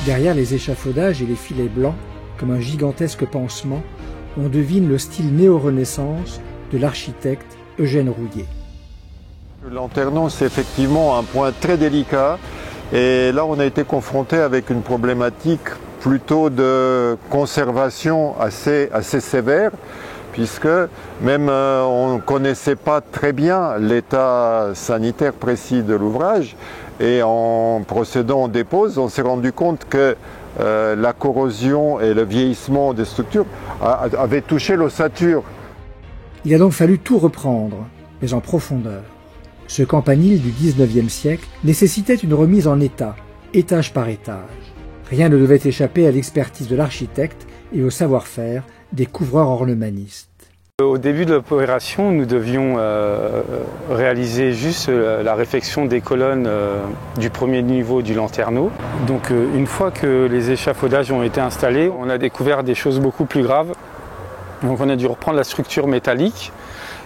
Derrière les échafaudages et les filets blancs, comme un gigantesque pansement, on devine le style néo-renaissance de l'architecte Eugène Rouillet. Le lanterneau, c'est effectivement un point très délicat. Et là, on a été confronté avec une problématique plutôt de conservation assez sévère, puisque même on ne connaissait pas très bien l'état sanitaire précis de l'ouvrage. Et en procédant aux déposes, on s'est rendu compte que la corrosion et le vieillissement des structures avaient touché l'ossature. Il a donc fallu tout reprendre, mais en profondeur. Ce campanile du XIXe siècle nécessitait une remise en état, étage par étage. Rien ne devait échapper à l'expertise de l'architecte et au savoir-faire des couvreurs ornemanistes. Au début de l'opération, nous devions réaliser juste la réfection des colonnes du premier niveau du lanterneau. Donc une fois que les échafaudages ont été installés, on a découvert des choses beaucoup plus graves. Donc on a dû reprendre la structure métallique.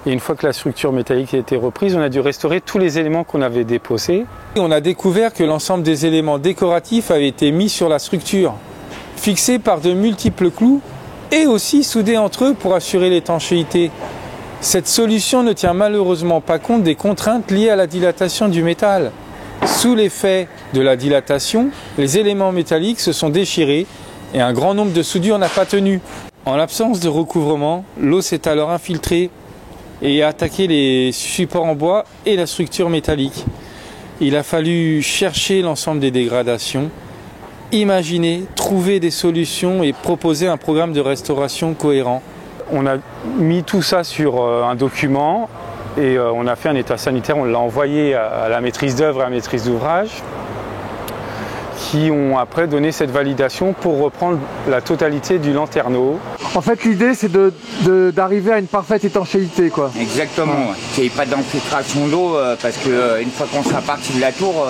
Et une fois que la structure métallique a été reprise, on a dû restaurer tous les éléments qu'on avait déposés. On a découvert que l'ensemble des éléments décoratifs avaient été mis sur la structure, fixés par de multiples clous et aussi soudés entre eux pour assurer l'étanchéité. Cette solution ne tient malheureusement pas compte des contraintes liées à la dilatation du métal. Sous l'effet de la dilatation, les éléments métalliques se sont déchirés et un grand nombre de soudures n'a pas tenu. En l'absence de recouvrement, l'eau s'est alors infiltrée et a attaqué les supports en bois et la structure métallique. Il a fallu chercher l'ensemble des dégradations, imaginer, trouver des solutions et proposer un programme de restauration cohérent. On a mis tout ça sur un document et on a fait un état sanitaire, on l'a envoyé à la maîtrise d'œuvre et à la maîtrise d'ouvrage qui ont après donné cette validation pour reprendre la totalité du lanterneau. En fait, l'idée, c'est d'arriver à une parfaite étanchéité, quoi. Exactement, ouais. Qu'il n'y ait pas d'infiltration d'eau, parce qu'une fois qu'on sera parti de la tour,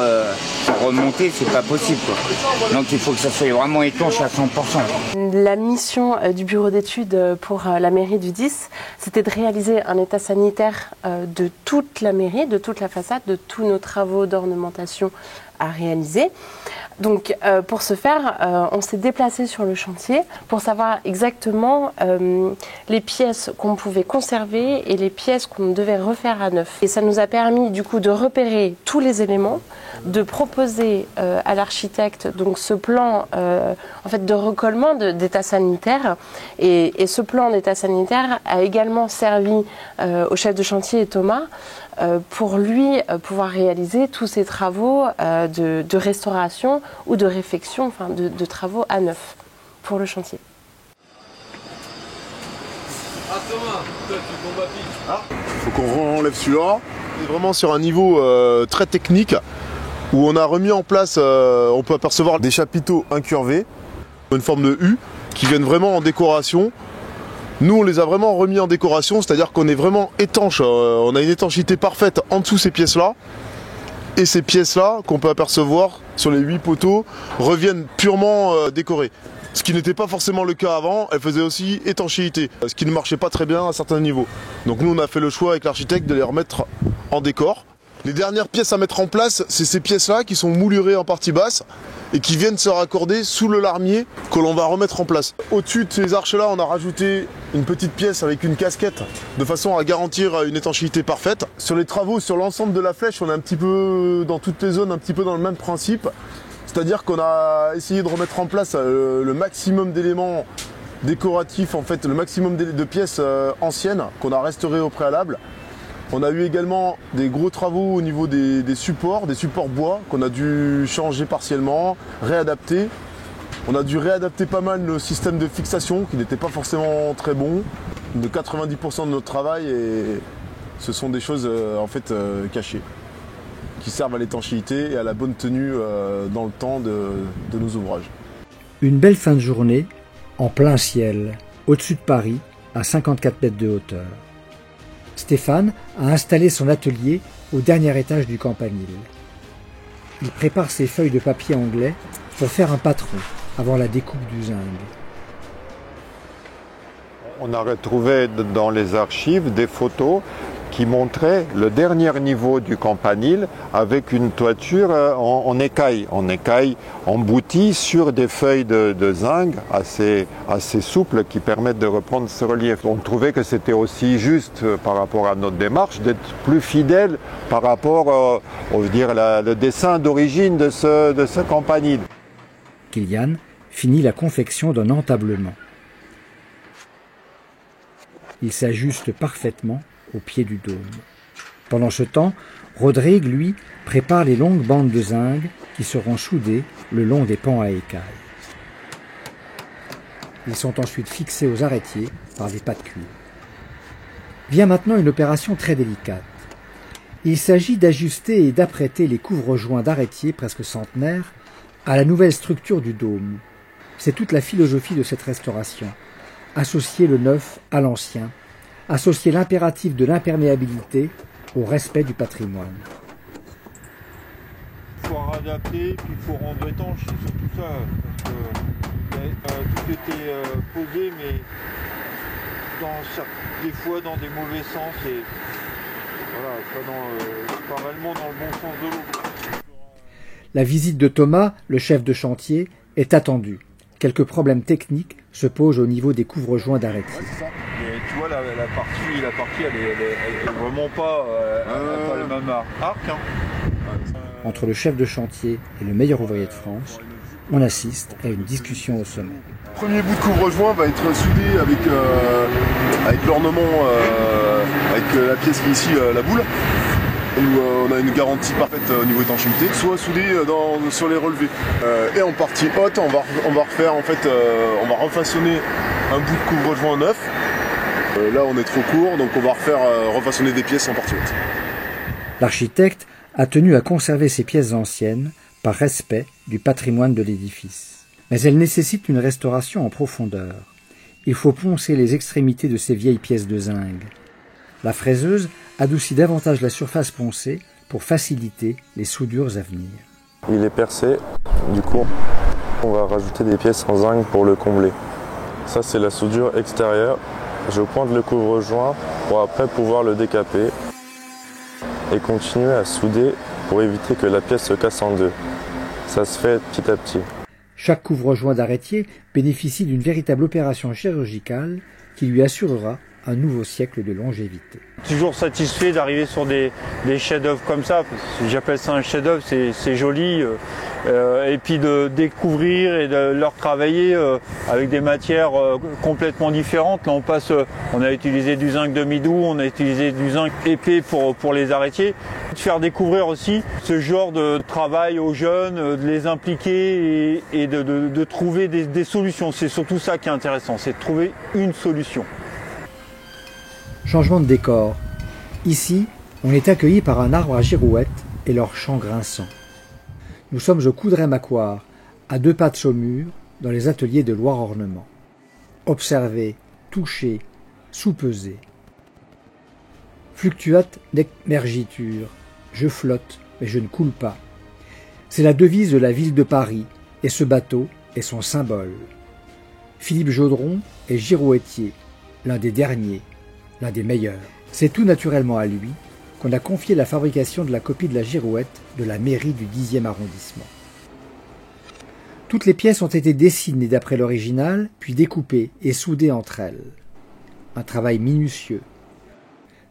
remonter, c'est pas possible, quoi. Donc il faut que ça soit vraiment étanche à 100%. La mission du bureau d'études pour la mairie du 10, c'était de réaliser un état sanitaire de toute la mairie, de toute la façade, de tous nos travaux d'ornementation à réaliser. Donc pour ce faire, on s'est déplacé sur le chantier pour savoir exactement les pièces qu'on pouvait conserver et les pièces qu'on devait refaire à neuf. Et ça nous a permis du coup de repérer tous les éléments, de proposer à l'architecte donc ce plan en fait de recollement d'état sanitaire. Et ce plan d'état sanitaire a également servi au chef de chantier Thomas pour lui pouvoir réaliser tous ces travaux de restauration ou de réfection, enfin de travaux à neuf pour le chantier. Il faut qu'on enlève celui-là. On est vraiment sur un niveau très technique où on a remis en place, on peut apercevoir des chapiteaux incurvés, une forme de U, qui viennent vraiment en décoration. Nous, on les a vraiment remis en décoration, c'est-à-dire qu'on est vraiment étanche. On a une étanchéité parfaite en dessous ces pièces-là. Et ces pièces-là, qu'on peut apercevoir sur les 8 poteaux, reviennent purement décorées. Ce qui n'était pas forcément le cas avant, elles faisaient aussi étanchéité, ce qui ne marchait pas très bien à certains niveaux. Donc nous, on a fait le choix avec l'architecte de les remettre en décor. Les dernières pièces à mettre en place, c'est ces pièces-là qui sont moulurées en partie basse et qui viennent se raccorder sous le larmier que l'on va remettre en place. Au-dessus de ces arches-là, on a rajouté une petite pièce avec une casquette de façon à garantir une étanchéité parfaite. Sur les travaux, sur l'ensemble de la flèche, on est un petit peu dans toutes les zones, un petit peu dans le même principe. C'est-à-dire qu'on a essayé de remettre en place le maximum d'éléments décoratifs, en fait, le maximum de pièces anciennes qu'on a restaurées au préalable. On a eu également des gros travaux au niveau des supports bois qu'on a dû changer partiellement, réadapter. On a dû réadapter pas mal nos systèmes de fixation qui n'étaient pas forcément très bons. De 90% de notre travail, et ce sont des choses en fait cachées qui servent à l'étanchéité et à la bonne tenue dans le temps de nos ouvrages. Une belle fin de journée, en plein ciel, au-dessus de Paris, à 54 mètres de hauteur. Stéphane a installé son atelier au dernier étage du campanile. Il prépare ses feuilles de papier anglais pour faire un patron avant la découpe du zinc. On a retrouvé dans les archives des photos qui montrait le dernier niveau du campanile avec une toiture en écaille emboutie sur des feuilles de zinc assez souples qui permettent de reprendre ce relief. On trouvait que c'était aussi juste par rapport à notre démarche d'être plus fidèle par rapport le dessin d'origine de ce campanile. Kilian finit la confection d'un entablement. Il s'ajuste parfaitement au pied du dôme. Pendant ce temps, Rodrigue, lui, prépare les longues bandes de zinc qui seront soudées le long des pans à écailles. Ils sont ensuite fixés aux arrêtiers par des pattes cuir. Vient maintenant une opération très délicate. Il s'agit d'ajuster et d'apprêter les couvre-joints d'arrêtiers presque centenaires à la nouvelle structure du dôme. C'est toute la philosophie de cette restauration. Associer le neuf à l'ancien, associer l'impératif de l'imperméabilité au respect du patrimoine. Il faut adapter, puis il faut rendre étanche, c'est surtout ça. Parce que tout était posé, mais des fois dans des mauvais sens, et voilà, pas réellement dans le bon sens de l'eau. La visite de Thomas, le chef de chantier, est attendue. Quelques problèmes techniques se posent au niveau des couvre-joints d'arrêtiers. Ouais, c'est ça. Et tu vois, la partie elle est vraiment pas le même arc. Hein. Entre le chef de chantier et le meilleur ouvrier de France, on assiste à une discussion au sommet. Le premier bout de couvre-joint va être soudé avec l'ornement, avec la pièce qui est ici, la boule. Où on a une garantie parfaite au niveau étanchéité, soit soudé sur les relevés. Et en partie haute, on va refaire on va refaçonner un bout de couvre-joint neuf. Là on est trop court, donc on va refaçonner des pièces en partie haute. L'architecte a tenu à conserver ces pièces anciennes par respect du patrimoine de l'édifice. Mais elles nécessitent une restauration en profondeur. Il faut poncer les extrémités de ces vieilles pièces de zinc. La fraiseuse adoucit davantage la surface poncée pour faciliter les soudures à venir. Il est percé, du coup on va rajouter des pièces en zinc pour le combler. Ça c'est la soudure extérieure. Je pointe le couvre-joint pour après pouvoir le décaper et continuer à souder pour éviter que la pièce se casse en deux. Ça se fait petit à petit. Chaque couvre-joint d'arrêtier bénéficie d'une véritable opération chirurgicale qui lui assurera un nouveau siècle de longévité. Toujours satisfait d'arriver sur des chefs-d'œuvre comme ça. J'appelle ça un chef-d'œuvre, c'est joli. Et puis de découvrir et de leur travailler avec des matières complètement différentes. Là, on a utilisé du zinc demi-doux, on a utilisé du zinc épais pour les arrêtiers. De faire découvrir aussi ce genre de travail aux jeunes, de les impliquer et de trouver des solutions. C'est surtout ça qui est intéressant, c'est de trouver une solution. Changement de décor. Ici, on est accueilli par un arbre à girouettes et leur chant grinçant. Nous sommes au Coudray-Macquart, à 2 pas de Saumur, dans les ateliers de Loire Ornement. Observer, toucher, sous-peser. Fluctuate l'émergiture. Je flotte, mais je ne coule pas. C'est la devise de la ville de Paris, et ce bateau est son symbole. Philippe Jaudron est girouettier, l'un des derniers, l'un des meilleurs. C'est tout naturellement à lui qu'on a confié la fabrication de la copie de la girouette de la mairie du 10e arrondissement. Toutes les pièces ont été dessinées d'après l'original, puis découpées et soudées entre elles. Un travail minutieux.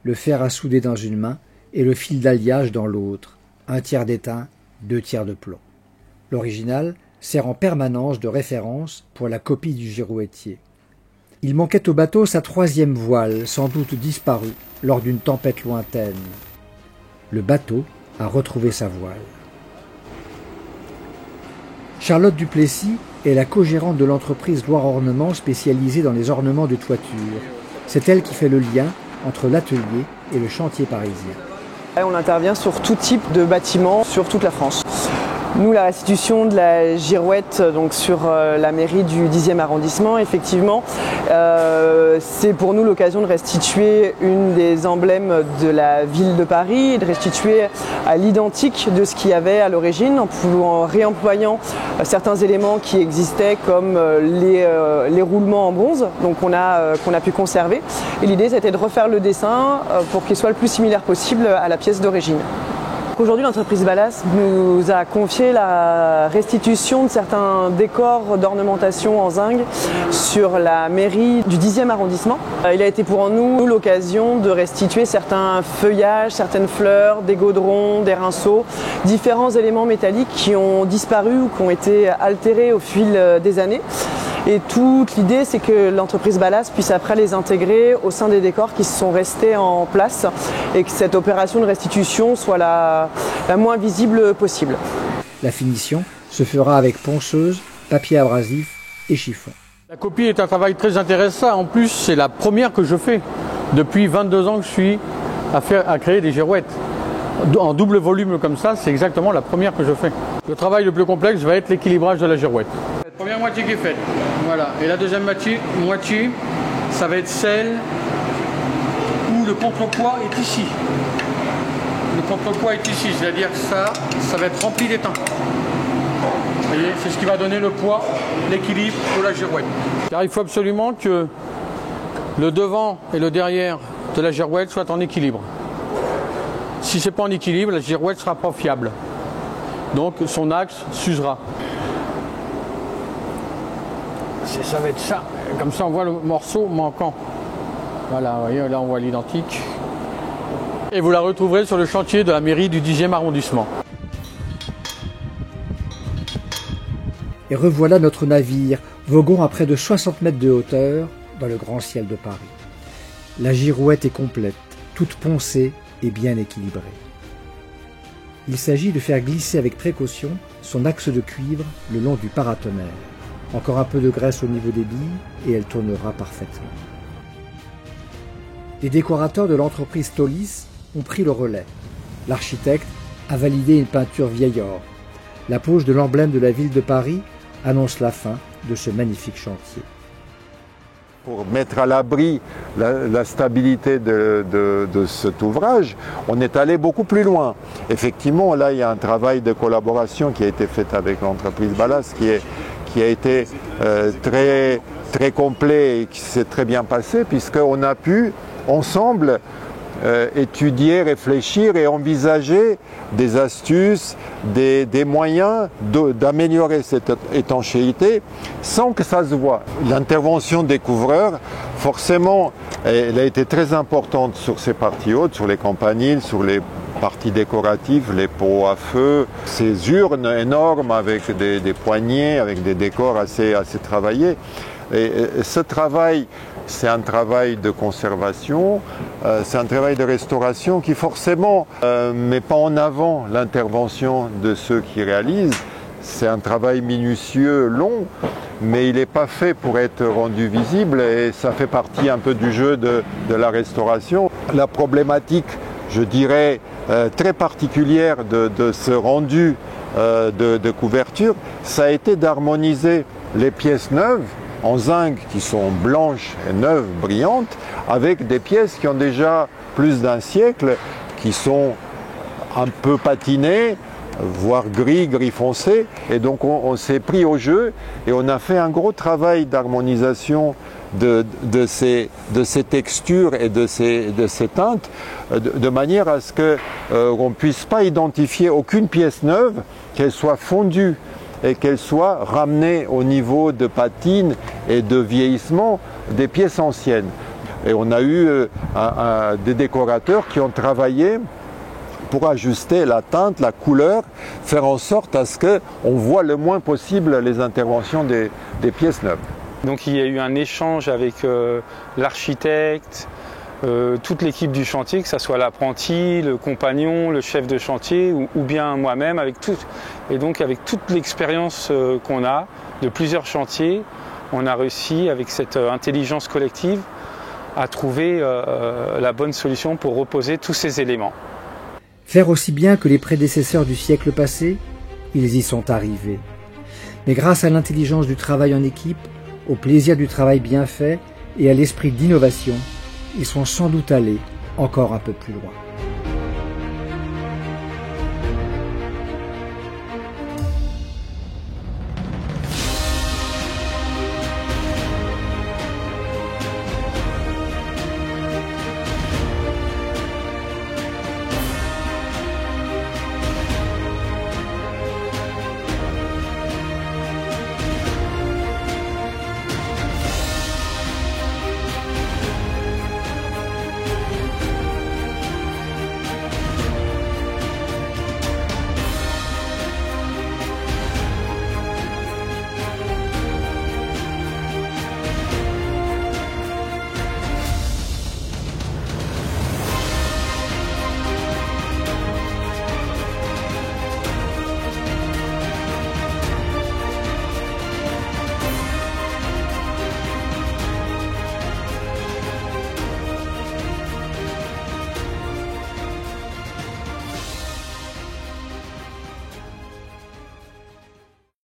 Le fer à souder dans une main et le fil d'alliage dans l'autre, 1 tiers d'étain, 2 tiers de plomb. L'original sert en permanence de référence pour la copie du girouettier. Il manquait au bateau sa 3e voile, sans doute disparue lors d'une tempête lointaine. Le bateau a retrouvé sa voile. Charlotte Duplessis est la co-gérante de l'entreprise Loire Ornement spécialisée dans les ornements de toiture. C'est elle qui fait le lien entre l'atelier et le chantier parisien. On intervient sur tout type de bâtiments sur toute la France. Nous, la restitution de la girouette donc sur la mairie du 10e arrondissement, effectivement, c'est pour nous l'occasion de restituer une des emblèmes de la ville de Paris et de restituer à l'identique de ce qu'il y avait à l'origine en réemployant certains éléments qui existaient comme les roulements en bronze donc qu'on a pu conserver. Et l'idée, c'était de refaire le dessin pour qu'il soit le plus similaire possible à la pièce d'origine. Aujourd'hui, l'entreprise Ballas nous a confié la restitution de certains décors d'ornementation en zinc sur la mairie du 10e arrondissement. Il a été pour nous l'occasion de restituer certains feuillages, certaines fleurs, des gaudrons, des rinceaux, différents éléments métalliques qui ont disparu ou qui ont été altérés au fil des années. Et toute l'idée, c'est que l'entreprise Ballas puisse après les intégrer au sein des décors qui sont restés en place et que cette opération de restitution soit la moins visible possible. La finition se fera avec ponceuse, papier abrasif et chiffon. La copie est un travail très intéressant. En plus, c'est la première que je fais. Depuis 22 ans que je suis à créer des girouettes. En double volume comme ça, c'est exactement la première que je fais. Le travail le plus complexe va être l'équilibrage de la girouette. La première moitié qui est faite, voilà. Et la deuxième moitié, ça va être celle où le contrepoids est ici. Le contrepoids est ici, c'est-à-dire que ça va être rempli d'étain. Vous voyez, c'est ce qui va donner le poids, l'équilibre pour la girouette. Car il faut absolument que le devant et le derrière de la girouette soient en équilibre. Si ce n'est pas en équilibre, la girouette ne sera pas fiable. Donc son axe s'usera. Ça va être ça. Comme ça on voit le morceau manquant. Voilà, vous voyez, là on voit l'identique. Et vous la retrouverez sur le chantier de la mairie du 10e arrondissement. Et revoilà notre navire, voguant à près de 60 mètres de hauteur dans le grand ciel de Paris. La girouette est complète, toute poncée et bien équilibrée. Il s'agit de faire glisser avec précaution son axe de cuivre le long du paratonnerre. Encore un peu de graisse au niveau des billes et elle tournera parfaitement. Les décorateurs de l'entreprise Taulis ont pris le relais. L'architecte a validé une peinture vieil or. La pose de l'emblème de la ville de Paris annonce la fin de ce magnifique chantier. Pour mettre à l'abri la stabilité de cet ouvrage, on est allé beaucoup plus loin. Effectivement, là, il y a un travail de collaboration qui a été fait avec l'entreprise Ballas qui a été très complet et qui s'est très bien passé puisqu'on a pu ensemble étudier, réfléchir et envisager des astuces, des moyens d'améliorer cette étanchéité sans que ça se voie. L'intervention des couvreurs, forcément, elle a été très importante sur ces parties hautes, sur les campaniles, sur les parties décoratives, les pots à feu, ces urnes énormes avec des poignées, avec des décors assez travaillés. Et ce travail, c'est un travail de conservation, c'est un travail de restauration qui forcément ne met pas en avant l'intervention de ceux qui réalisent. C'est un travail minutieux, long, mais il n'est pas fait pour être rendu visible et ça fait partie un peu du jeu de la restauration. La problématique, je dirais, très particulière de ce rendu de couverture, ça a été d'harmoniser les pièces neuves en zinc qui sont blanches et neuves, brillantes, avec des pièces qui ont déjà plus d'un siècle, qui sont un peu patinées, voire gris foncé. Et donc on s'est pris au jeu et on a fait un gros travail d'harmonisation de ces textures et de ces teintes, de manière à ce qu'on ne puisse pas identifier aucune pièce neuve, qu'elle soit fondue et qu'elle soit ramenée au niveau de patine et de vieillissement des pièces anciennes. Et on a eu des décorateurs qui ont travaillé pour ajuster la teinte, la couleur, faire en sorte à ce qu'on voit le moins possible les interventions des pièces neuves. Donc il y a eu un échange avec l'architecte, toute l'équipe du chantier, que ce soit l'apprenti, le compagnon, le chef de chantier ou bien moi-même, avec toute l'expérience qu'on a de plusieurs chantiers, on a réussi avec cette intelligence collective à trouver la bonne solution pour reposer tous ces éléments. Faire aussi bien que les prédécesseurs du siècle passé, ils y sont arrivés. Mais grâce à l'intelligence du travail en équipe, au plaisir du travail bien fait et à l'esprit d'innovation, ils sont sans doute allés encore un peu plus loin.